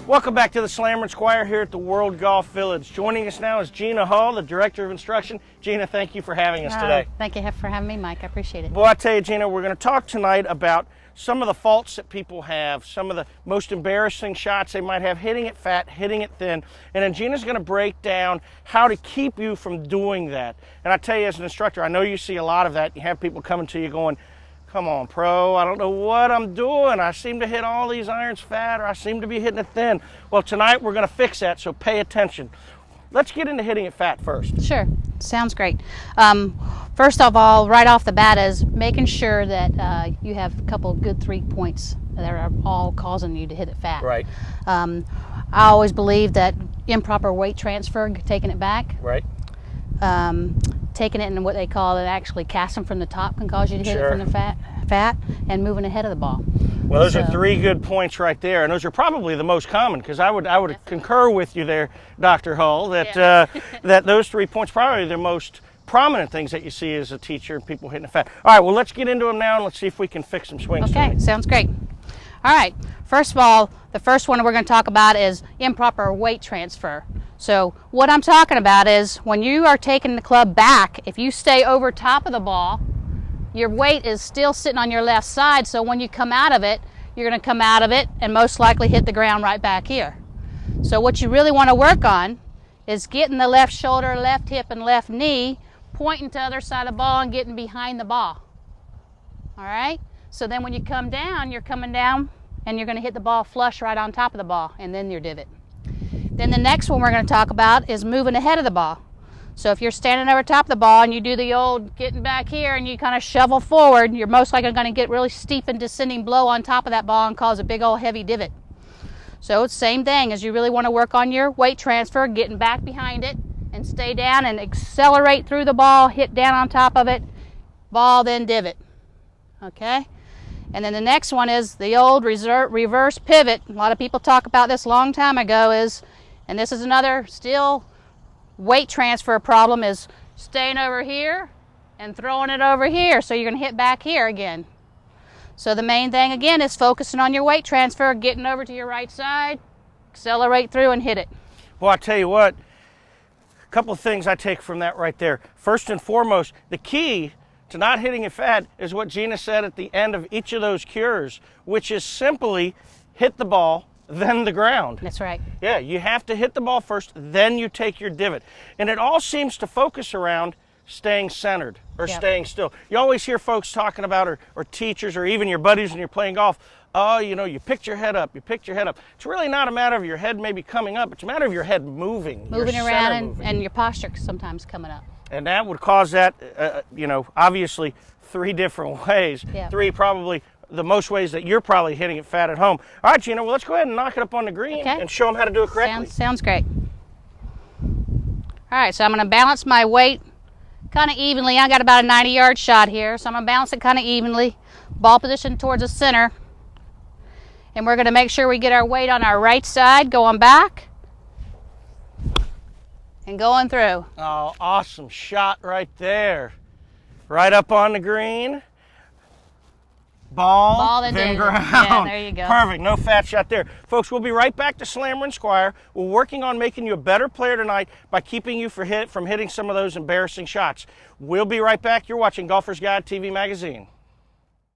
Welcome back to the Slammer and Squire here at the World Golf Village. Joining us now is Gina Hull, the Director of Instruction. Gina, thank you for having us today. Thank you for having me, Mike. I appreciate it. Well, I tell you, Gina, we're going to talk tonight about some of the faults that people have, some of the most embarrassing shots they might have, hitting it fat, hitting it thin, and then Gina's going to break down how to keep you from doing that. And I tell you, as an instructor, I know you see a lot of that. You have people coming to you going, come on, pro, I don't know what I'm doing. I seem to hit all these irons fat, or I seem to be hitting it thin. Well, tonight we're going to fix that, so pay attention. Let's get into hitting it fat first. Sure, sounds great. First of all, right off the bat is making sure that you have a couple good 3 points that are all causing you to hit it fat. Right. I always believe that improper weight transfer, taking it back. Right. Taking it in what they call it, actually casting from the top can cause you to hit Sure. it from the fat, and moving ahead of the ball. Well, those are 3 good points right there, and those are probably the most common, because I would concur with you there, Dr. Hull, that that those 3 points probably the most prominent things that you see as a teacher, people hitting the fat. All right, well, let's get into them now, and let's see if we can fix some swings. Okay, tonight. sounds great. All right, first of all, the first one we're going to talk about is improper weight transfer. So what I'm talking about is when you are taking the club back, if you stay over top of the ball, your weight is still sitting on your left side, so when you come out of it, you're going to come out of it and most likely hit the ground right back here. So what you really want to work on is getting the left shoulder, left hip, and left knee pointing to the other side of the ball and getting behind the ball. All right? So then when you come down, you're coming down and you're going to hit the ball flush right on top of the ball, and then your divot. Then the next one we're going to talk about is moving ahead of the ball. So if you're standing over top of the ball and you do the old getting back here and you kind of shovel forward, you're most likely going to get really steep and descending blow on top of that ball and cause a big old heavy divot. So it's the same thing as you really want to work on your weight transfer, getting back behind it and stay down and accelerate through the ball, hit down on top of it, ball, then divot. Okay? And then the next one is the old reverse pivot. A lot of people talk about this a long time ago and this is another still weight transfer problem, is staying over here and throwing it over here. So you're going to hit back here again. So the main thing again is focusing on your weight transfer, getting over to your right side, accelerate through and hit it. Well, I tell you what, a couple of things I take from that right there. First and foremost, the key to not hitting it fat is what Gina said at the end of each of those cures, which is simply hit the ball, then the ground. That's right. Yeah, you have to hit the ball first, then you take your divot. And it all seems to focus around staying centered or staying still. You always hear folks talking about, or teachers, or even your buddies when you're playing golf, oh, you know, you picked your head up, you picked your head up. It's really not a matter of your head maybe coming up, it's a matter of your head moving. Moving around and your posture sometimes coming up. And that would cause that, you know, obviously 3 different ways. Yeah. 3 probably the most ways that you're probably hitting it fat at home. All right, Gina, well, let's go ahead and knock it up on the green and show them how to do it correctly. Sounds great. All right, so I'm going to balance my weight kind of evenly. I got about a 90-yard shot here, so I'm going to balance it kind of evenly. Ball position towards the center. And we're going to make sure we get our weight on our right side, going back and going through. Oh, awesome shot right there. Right up on the green. Ball then ground. Yeah, there you go. Perfect, no fat shot there. Folks, we'll be right back to Slammer and Squire. We're working on making you a better player tonight by keeping you from hitting some of those embarrassing shots. We'll be right back. You're watching Golfer's Guide TV Magazine.